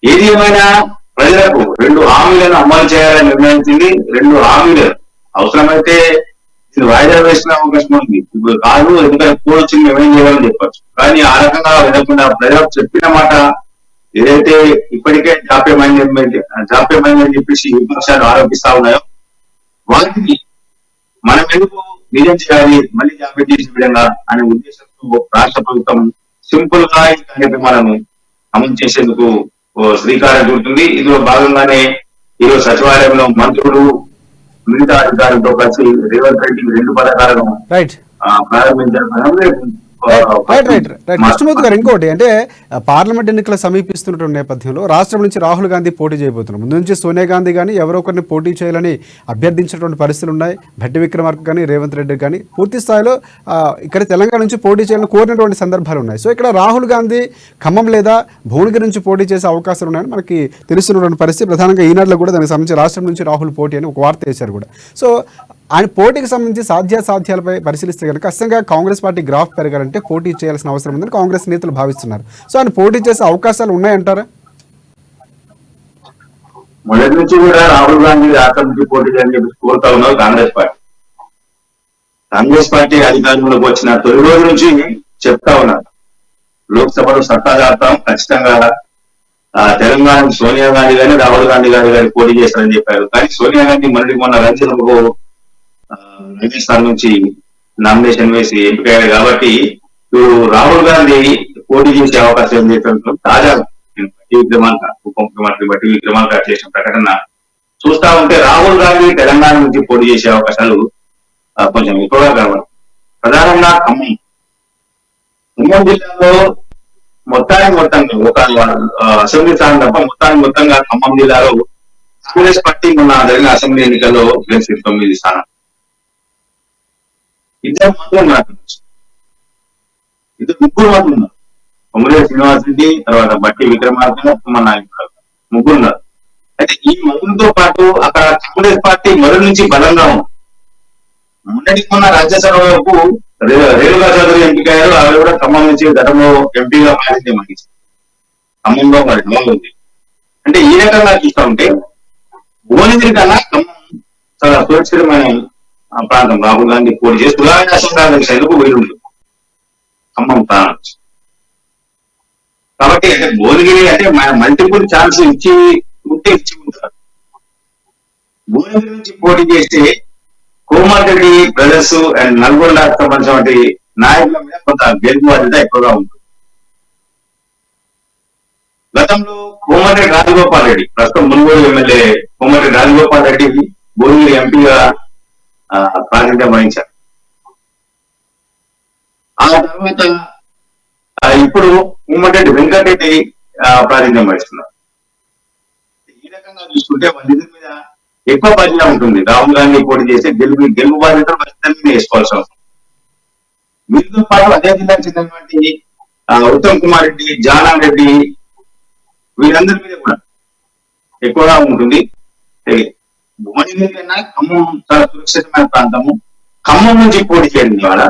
ఏది ఏమైనా ప్రజలకు 2 హామీలను అమలు చేయాలని నిర్ణయించింది. 2 హామీలు అవసరమైతే వాయిదా వేసిన అవకాశం ఉంది. ఇప్పుడు కాదు, ఎందుకంటే కోడ్ వచ్చింది మేమేం చేయాలని చెప్పచ్చు. కానీ ఆ రకంగా వినకుండా ప్రజలకు చెప్పిన మాట ఏదైతే ఇప్పటికే జాప్యమైందని చెప్పేసి విపక్షాలు ఆరోపిస్తా ఉన్నాయో వాటిని మనం ఎందుకు నిజం చేయాలి, మళ్ళీ జాప్యం చేసే విధంగా అనే ఉద్దేశంతో రాష్ట్ర ప్రభుత్వం సింపుల్ గా ఈ కార్యక్రమాలను అమలు చేసేందుకు శ్రీకారం చుడుతుంది. ఇందులో భాగంగానే ఈరోజు సచివాలయంలో మంత్రులు మిగతా అధికారులతో కలిసి రేవంత్ రెడ్డి 2 పథకాలను ప్రారంభించారు. కృష్ణమూర్తి గారు, ఇంకోటి అంటే పార్లమెంట్ ఎన్నికలు సమీపిస్తున్నటువంటి నేపథ్యంలో రాష్ట్రం నుంచి రాహుల్ గాంధీ పోటీ చేయబోతున్నారు. ముందు నుంచి సోనియా గాంధీ కానీ ఎవరో ఒకరిని పోటీ చేయాలని అభ్యర్థించినటువంటి పరిస్థితులు ఉన్నాయి. భట్టి విక్రమార్క కానీ రేవంత్ రెడ్డి కానీ పూర్తి స్థాయిలో ఇక్కడ తెలంగాణ నుంచి పోటీ చేయాలని కోరినటువంటి సందర్భాలు ఉన్నాయి. సో ఇక్కడ రాహుల్ గాంధీ ఖమ్మం లేదా భువనగిరి నుంచి పోటీ చేసే అవకాశాలు ఉన్నాయని మనకి తెలుస్తున్నటువంటి పరిస్థితి. ప్రధానంగా ఈనాడులో కూడా దానికి సంబంధించి రాష్ట్రం నుంచి రాహుల్ పోటీ అని ఒక వార్త వేశారు కూడా. సో ఆయన పోటీకి సంబంధించి సాధ్యాసాధ్యాలపై పరిశీలిస్తే కనుక ఖచ్చితంగా కాంగ్రెస్ పార్టీ గ్రాఫ్ పెరగాలంటే పోటీ చేయాల్సిన అవసరం ఉందని కాంగ్రెస్ నేతలు భావిస్తున్నారు. సో ఆయన పోటీ చేసే అవకాశాలు ఉన్నాయంటారా? మొదటి నుంచి కూడా రాహుల్ గాంధీ రాష్ట్రం నుంచి పోటీ చేయాలని చెప్పి కోరుతా ఉన్నారు కాంగ్రెస్ పార్టీ అధికారంలోకి వచ్చిన తొలి రోజు నుంచి చెప్తా ఉన్నారు, లోక్సభలో సత్తా చాటుతాం, ఖచ్చితంగా తెలంగాణ సోనియా గాంధీ గాని రాహుల్ గాంధీ గారి పోటీ చేస్తారని చెప్పారు. కానీ సోనియా గాంధీ మొన్న రంజన్కు రాజస్థాన్ నుంచి నామినేషన్ వేసి ఎంపికయ్యారు. కాబట్టి ఇప్పుడు రాహుల్ గాంధీ పోటీ చేసే అవకాశం ఏం చేస్తున్నారు. తాజా ఉప ముఖ్యమంత్రి బట్టి విక్రమార్క చేసిన ప్రకటన చూస్తా ఉంటే రాహుల్ గాంధీ తెలంగాణ నుంచి పోటీ చేసే అవకాశాలు కొంచెం ఎక్కువగా కనబడుతుంది. ప్రధానంగా ఖమ్మం జిల్లాలో మొత్తంగా ఒక అసెంబ్లీ స్థానం తప్ప మొత్తంగా ఖమ్మం జిల్లాలో కాంగ్రెస్ పార్టీ మొన్న జరిగిన అసెంబ్లీ ఎన్నికల్లో గెలిచింది 9 స్థానం. 2 మంత్రులు ఉన్నారు, 2 ముగ్గురు మంత్రులు ఉన్నారు. కొమ్మరేటి శ్రీనివాస్ రెడ్డి, తర్వాత బట్టి విక్రమార్క, నాయకులు 3 ఉన్నారు. అయితే ఈ మంత్రులతో పాటు అక్కడ కాంగ్రెస్ పార్టీ మొదటి నుంచి బలంగా ఉంది. మొన్న రాజ్యసభకు రేణుకా చౌదరి ఎంపికయ్యారు. ఆవిడ కూడా ఖమ్మం నుంచి గతంలో ఎంపీగా ప్రాతినిధ్యం వహించారు. ఖమ్మంలో మరి ఉంది. అంటే ఈ రకంగా చూస్తా ఉంటే భువనగిరి కన్నా ఖమ్మం చాలా సురక్షితమైన ప్రాంతం. రాహుల్ గాంధీ పోటీ చేసి సుధాకర్ వీలుంటుంది ఖమ్మం ప్రాంతం. కాబట్టి అంటే భువనగిరి అంటే మల్టిపుల్ ఛాన్స్ ఇచ్చి ఉంటారు. భువనగిరి నుంచి పోటీ చేస్తే కోమారెడ్డి బ్రదర్స్ అండ్ నల్గొండ సంబంధించిన నాయకుల మీద కొంత గెలుపు బాధ్యత ఎక్కువగా ఉంటుంది. గతంలో కోమటిరెడ్డి రాజగోపాల్ రెడ్డి, ప్రస్తుతం మునుగోడు ఎమ్మెల్యే కోమటిరెడ్డి రాజగోపాల్ రెడ్డి భువనగిరి ఎంపీగా ప్రాతినిధ్యం వహించారు. ఆ తర్వాత ఇప్పుడు కోమటిరెడ్డి వెంకటరెడ్డి ప్రాతినిధ్యం వహిస్తున్నారు. ఈ రకంగా చూసుకుంటే వాళ్ళిద్దరి మీద ఎక్కువ బాధ్యత ఉంటుంది. రాహుల్ గాంధీ పోటీ చేసి గెలుపు బాధ్యతలు ఖచ్చితంగా వేసుకోవాల్సి అవసరం. వీరితో పాటు అదే జిల్లాకు చెందినటువంటి ఉత్తమ్ కుమార్ రెడ్డి, జానాం రెడ్డి, వీరందరి మీద కూడా ఎక్కువగా ఉంటుంది. భువనగిరి కన్నా ఖమ్మం చాలా సురక్షితమైన ప్రాంతము. ఖమ్మం నుంచి పోటీ చేయండి ఇవాళ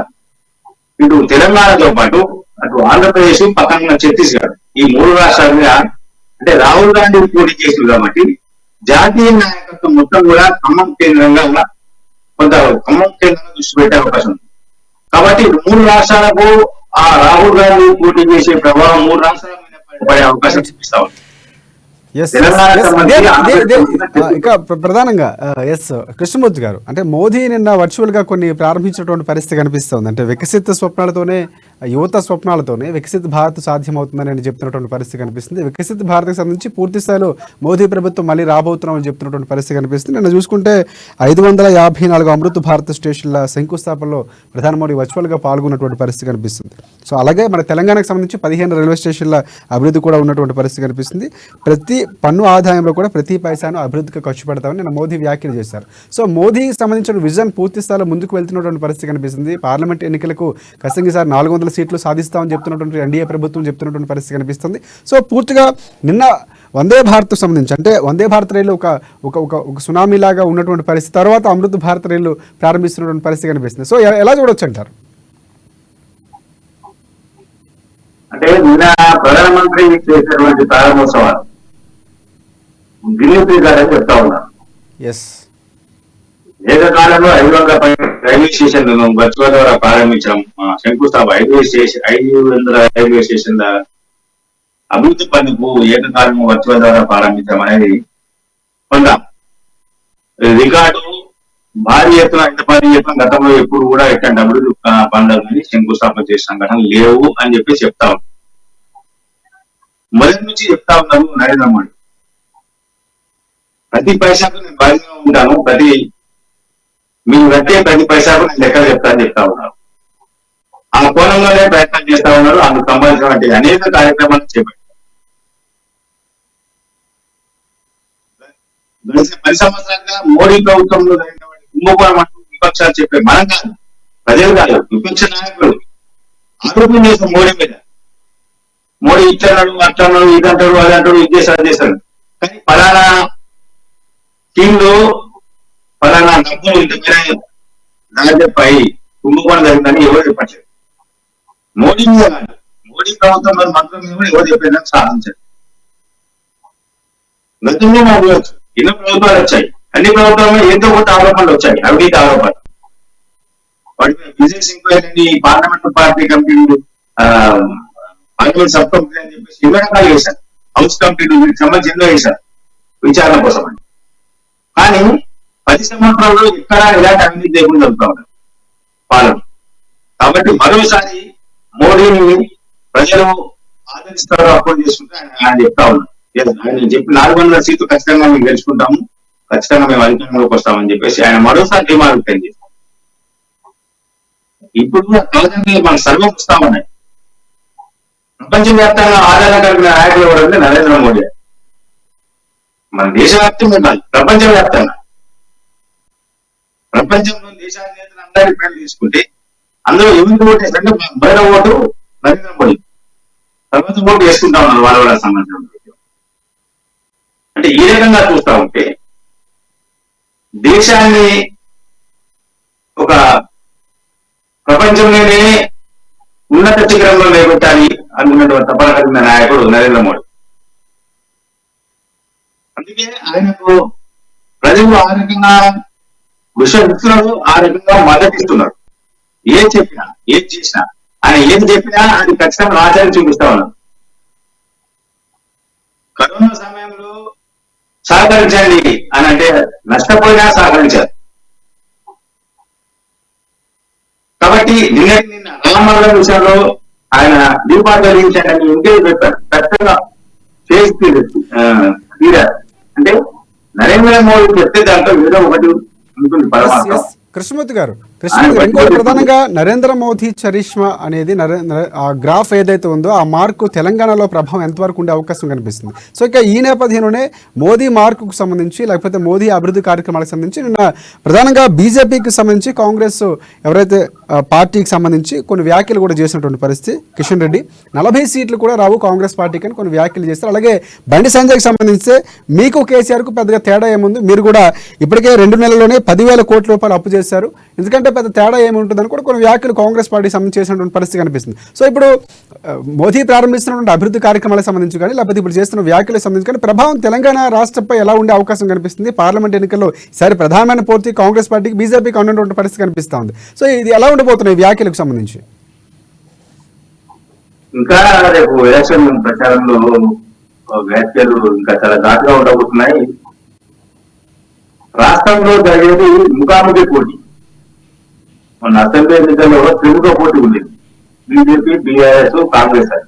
ఇటు తెలంగాణతో పాటు అటు ఆంధ్రప్రదేశ్, పక్కన ఛత్తీస్గఢ్, ఈ 3 రాష్ట్రాలుగా అంటే రాహుల్ గాంధీ పోటీ చేసింది కాబట్టి జాతీయ నాయకత్వం మొత్తం కూడా ఖమ్మం కేంద్రంగా దృష్టి పెట్టే అవకాశం ఉంది. కాబట్టి 3 రాష్ట్రాలకు ఆ రాహుల్ గాంధీ పోటీ చేసే ప్రభావం 3 రాష్ట్రాల మీద పడే అవకాశం చూపిస్తా ఉంది. ఇక ప్రధానంగా కృష్ణమూర్తి గారు, అంటే మోదీ నిన్న వర్చువల్ గా కొన్ని ప్రారంభించినటువంటి పరిస్థితి కనిపిస్తుంది. అంటే వికసిత స్వప్నాలతోనే, యువత స్వప్నాలతోనే వికసిత భారత్ సాధ్యమవుతుందని నేను చెప్తున్నటువంటి పరిస్థితి కనిపిస్తుంది. వికసిత భారత్కి సంబంధించి పూర్తి స్థాయిలో మోదీ ప్రభుత్వం మళ్ళీ రాబోతున్నామని చెప్తున్నటువంటి పరిస్థితి కనిపిస్తుంది. నిన్న చూసుకుంటే 554 అమృత్ భారత్ స్టేషన్ల శంకుస్థాపనలో ప్రధాని మోడీ వర్చువల్ గా పాల్గొన్నటువంటి పరిస్థితి కనిపిస్తుంది. సో అలాగే మన తెలంగాణకు సంబంధించి 15 రైల్వే స్టేషన్ల అభివృద్ధి కూడా ఉన్నటువంటి పరిస్థితి కనిపిస్తుంది. ప్రతి పన్ను ఆదాయంలో కూడా ప్రతి పైసాను అభివృద్ధికి ఖర్చు పెడతామని నిన్న మోదీ వ్యాఖ్యలు చేశారు. సో మోదీకి సంబంధించిన విజన్ పూర్తి స్థాయిలో ముందుకు వెళ్తున్నటువంటి పరిస్థితి కనిపిస్తుంది. పార్లమెంట్ ఎన్నికలకు ఖచ్చితంగా 400 సీట్లు సాధిస్తామని చెప్తున్నటువంటి ఎన్డీఏ ప్రభుత్వం చెప్తున్నటువంటి పరిస్థితి కనిపిస్తుంది. సో పూర్తిగా నిన్న వందే భారత్ సంబంధించి, అంటే వందే భారత్ రైలు ఒక సునామీ లాగా ఉన్నటువంటి పరిస్థితి, తర్వాత అమృత్ భారత్ రైలు ప్రారంభిస్తున్నటువంటి పరిస్థితి కనిపిస్తుంది. సో ఎలా చూడొచ్చు అంటారు? అంటే నిన్న ప్రధానమంత్రి చేసినటువంటి ప్రారంభోత్సవాలు గిన్నెస్ రికార్డ్ చెప్తా ఉన్నారు. ఏకకాలంలో 500 రైల్వే స్టేషన్ వర్చువల్ ద్వారా ప్రారంభించాం. శంకుస్థాపన 500 రైల్వే స్టేషన్ల అభివృద్ధి పనులకు ఏకకాలం వర్చువల్ ద్వారా ప్రారంభించాం అనేది కొంత రికార్డు. భారీ ఎత్తున, ఇంత భారీ ఎత్తున గతంలో ఎప్పుడు కూడా ఇట్లాంటి అభివృద్ధి పనులని శంకుస్థాపన చేసిన ఘటనలు లేవు అని చెప్పి చెప్తా ఉన్నారు. మొదటి నుంచి చెప్తా ఉన్నారు నరేంద్ర మోడీ. ప్రతి పైసాకు నేను బాధ్యతగా ఉంటాను, మీరు కట్టే ప్రతి పైసాకు నేను లెక్కలు చెప్తానని చెప్తా ఉన్నారు. ఆ కోణంలోనే ప్రయత్నం చేస్తా ఉన్నారు. అందుకు సంబంధించినటువంటి అనేక కార్యక్రమాలు చేపట్టారు. 10 సంవత్సరాలుగా మోడీ ప్రభుత్వంలో జరిగినటువంటి కుంభకోణం అంటూ విపక్షాలు చెప్పే మనం కాదు, ప్రజలు కాదు, విపక్ష నాయకులు ఆరోపణ చేసిన మోడీ మీద. మోడీ ఇచ్చన్నాడు, అట్లన్నాడు, ఇదంటాడు, అదంటాడు, ఇది చేశాడు. కానీ ఫలానా స్కీమ్లో ఫలానా డబ్బులు ఇంతకైనా రాజపై కుంభకోణం జరిగిందని ఎవరు చెప్పట్లేదు. మోడీ మీద కాదు, మోడీ ప్రభుత్వం మంత్రుల మీద కూడా ఎవరు చెప్పేదాన్ని సాధించారు. గతంలో మాకు ఎన్నో ప్రభుత్వాలు వచ్చాయి, అన్ని ప్రభుత్వాల్లో ఎంతో కొంత ఆరోపణలు వచ్చాయి, అవినీతి ఆరోపణలు. వాటిపై బిజినెస్ ఎంక్వైరీ, పార్లమెంట్ పార్టీ కమిటీలు, పార్లమెంట్ సబ్ కమిటీ అని చెప్పేసి ఎన్నో రకాలు చేశారు. హౌస్ కమిటీలు వీటికి సంబంధించి ఎన్నో చేశారు విచారణ కోసం అని. కానీ 10 సంవత్సరాల్లో ఎక్కడ ఇలాంటి అవినీతి లేకుండా జరుగుతూ ఉన్నారు పాలన. కాబట్టి మరోసారి మోడీని ప్రజలు ఆదరిస్తారో అప్పుడు చేసుకుంటే ఆయన చెప్తా ఉన్నారు. ఆయన చెప్పి 400 సీట్లు ఖచ్చితంగా మేము గెలుచుకుంటాము, ఖచ్చితంగా మేము అధికారంలోకి వస్తామని చెప్పేసి ఆయన మరోసారి డిమాండ్ వ్యక్తం చేశారు. ఇప్పుడు కూడా తాజాగా మన సర్వం వస్తా ఉన్నాయి. ప్రపంచవ్యాప్తంగా ఆదాయం కలిగిన నాయకులు ఎవరంటే నరేంద్ర మోడీ. మన దేశవ్యాప్తంగా కాదు, ప్రపంచవ్యాప్తంగా. ప్రపంచంలో దేశాధినేతలు అందరి పేర్లు తీసుకుంటే అందులో ఎవరికి ఓటు వేస్తారంటే మొదటి ఓటు నరేంద్ర మోడీ, తర్వాత ఓటు వేసుకుంటా ఉన్నారు వాళ్ళ సంబంధించిన. అంటే ఈ రకంగా చూస్తా ఉంటే దేశాన్ని ఒక ప్రపంచంలోనే ఉన్నత శిఖరంలో నిలబెట్టాలి అనుకున్నటువంటి తపన కలిగిన నాయకుడు నరేంద్ర మోడీ. అందుకే ఆయనకు ప్రజలు ఆ రకంగా విశ్వవిస్తున్నారు, ఆ రకంగా మద్దతిస్తున్నారు. ఏం చెప్పినా, ఏం చేసినా, ఆయన ఏం చెప్పినా అది ఖచ్చితంగా ఆచరణ చూపిస్తా ఉన్నారు. కరోనా సమయంలో సహకరించండి అని అంటే నష్టపోయినా సహకరించారు. కాబట్టి నిన్న రామమందిరం విషయంలో ఆయన దీపాలు వెలిగించండి ఇంకే చెప్పారు. ఖచ్చితంగా చేసి తీరారు. అంటే నరేంద్ర మోడీ చెప్తే దాంట్లో ఏదో ఒకటి ఉంటుంది పరమాత్మ. కృష్ణమూర్తి గారు ఇంకోటి ప్రధానంగా నరేంద్ర మోదీ చరిష్మా అనేది ఆ గ్రాఫ్ ఏదైతే ఉందో ఆ మార్కు తెలంగాణలో ప్రభావం ఎంతవరకు ఉండే అవకాశం కనిపిస్తుంది. సో ఇక ఈ నేపథ్యంలోనే మోదీ మార్కుకు సంబంధించి లేకపోతే మోదీ అభివృద్ధి కార్యక్రమాలకు సంబంధించి నిన్న ప్రధానంగా బీజేపీకి సంబంధించి కాంగ్రెస్ ఎవరైతే పార్టీకి సంబంధించి కొన్ని వ్యాఖ్యలు కూడా చేసినటువంటి పరిస్థితి. కిషన్ రెడ్డి 40 సీట్లు కూడా రావు కాంగ్రెస్ పార్టీకి అని కొన్ని వ్యాఖ్యలు చేస్తారు. అలాగే బండి సంజయ్కి సంబంధించి మీకు కేసీఆర్కు పెద్దగా తేడా ఏముంది, మీరు కూడా ఇప్పటికే 2 నెలల్లోనే 10,000 కోట్ల రూపాయలు అప్పు చేశారు, ఎందుకంటే పెద్ద తేడా ఏమి ఉంటుందని కూడా కొన్ని వ్యాఖ్యలు కాంగ్రెస్ పార్టీ సంబంధించి చేసినటువంటి పరిస్థితి కనిపిస్తుంది. సో ఇప్పుడు మోదీ ప్రారంభిస్తున్నటువంటి అభివృద్ధి కార్యక్రమాలకు సంబంధించి కానీ లేకపోతే ఇప్పుడు చేస్తున్న వ్యాఖ్యలకు సంబంధించి కానీ ప్రభావం తెలంగాణ రాష్ట్రంపై ఎలా ఉండే అవకాశం కనిపిస్తుంది? పార్లమెంట్ ఎన్నికల్లో ఈసారి ప్రధానమైన పూర్తి కాంగ్రెస్ పార్టీకి బీజేపీకి ఉన్నటువంటి పరిస్థితి కనిపిస్తూ ఉంది. సో ఇది ఎలా ఉండబోతున్నాయి వ్యాఖ్యలకు సంబంధించి? ఇంకా రేపు ఎలక్షన్ ప్రచారంలో వ్యాఖ్యలు ఇంకా చాలా ఘాటుగా ఉండబోతున్నాయి. రాష్ట్రంలో జరిగేది ముఖాముఖి పోటీ. మొన్న అసెంబ్లీ ఎన్నికల్లో త్రిముఖ పోటీ ఉండేది, బీజేపీ, బీఆర్ఎస్, కాంగ్రెస్ అని.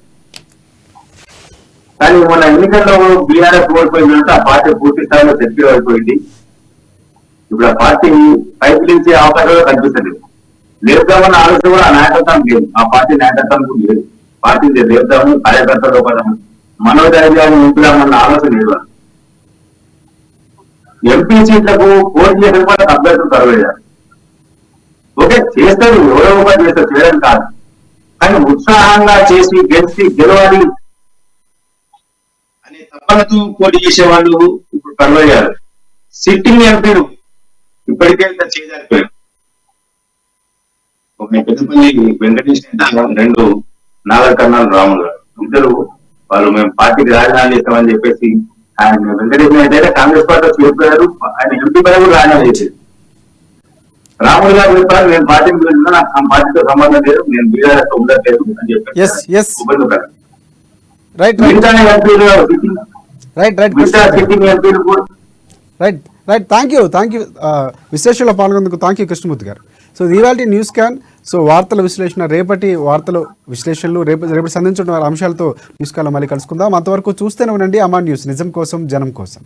కానీ మొన్న ఎన్నికల్లో బీఆర్ఎస్ ఓడిపోయిందంటే ఆ పార్టీ పూర్తి స్థాయిలో సెక్యూర్ అయిపోయింది. ఇప్పుడు ఆ పార్టీ పైకి నిలిచే అవకాశాలు కనిపిస్తలేదు. లేపుదామన్న ఆలోచన కూడా ఆ నాయకత్వం లేదు, ఆ పార్టీ నాయకత్వం కూడా లేదు. పార్టీ లేపుదాము, కార్యకర్తలు మనోధైర్యాన్ని నింపుదామన్న ఆలోచన లేదు. ఎంపీ సీట్లకు పోటీ చేసిన కూడా అభ్యర్థులు తరవేయారు. ఓకే చేస్తారు, ఎవరో ఒకటి చేస్తారు, చేయడం కాదు. కానీ ఉత్సాహంగా చేసి గెలవాలి అనే తపనతో పోటీ చేసే వాళ్ళు ఇప్పుడు కరువయ్యారు. సిట్టింగ్ ఎంపీలు ఇప్పటికే చేయలేకపోయారు. ఒక పెద్దపల్లి వెంకటేష్ 2 నాగర్ కర్నాల్ రాములు గారు ఇద్దరు వాళ్ళు మేము పార్టీకి రాజీనామా చేస్తామని చెప్పేసి ఆయన వెంకటేష్ అయితే కాంగ్రెస్ పార్టీ చేరిపోయారు. ఆయన ఎంపీ పైన కూడా రాజీనామా చేసేది. రాములు గారు చెప్పారు, నేను పార్టీకి వెళ్ళినా నాకు ఆ పార్టీతో సంబంధం లేదు, నేను బీఆర్ఎస్ ఉండట్లేదు అని చెప్పారు. థ్యాంక్ యూ విశ్లేషణలో పాల్గొనేందుకు థ్యాంక్ యూ కృష్ణమూర్తి గారు. సో ఇవాల్టి న్యూస్ క్యాన్ వార్తల విశ్లేషణ, రేపటి వార్తలు విశ్లేషణలు రేపటి సంధించిన అంశాలతో న్యూస్ క్యాన్లో మళ్ళీ కలుసుకుందాం. అంతవరకు చూస్తూనే ఉండండి అమా న్యూస్, నిజం కోసం జనం కోసం.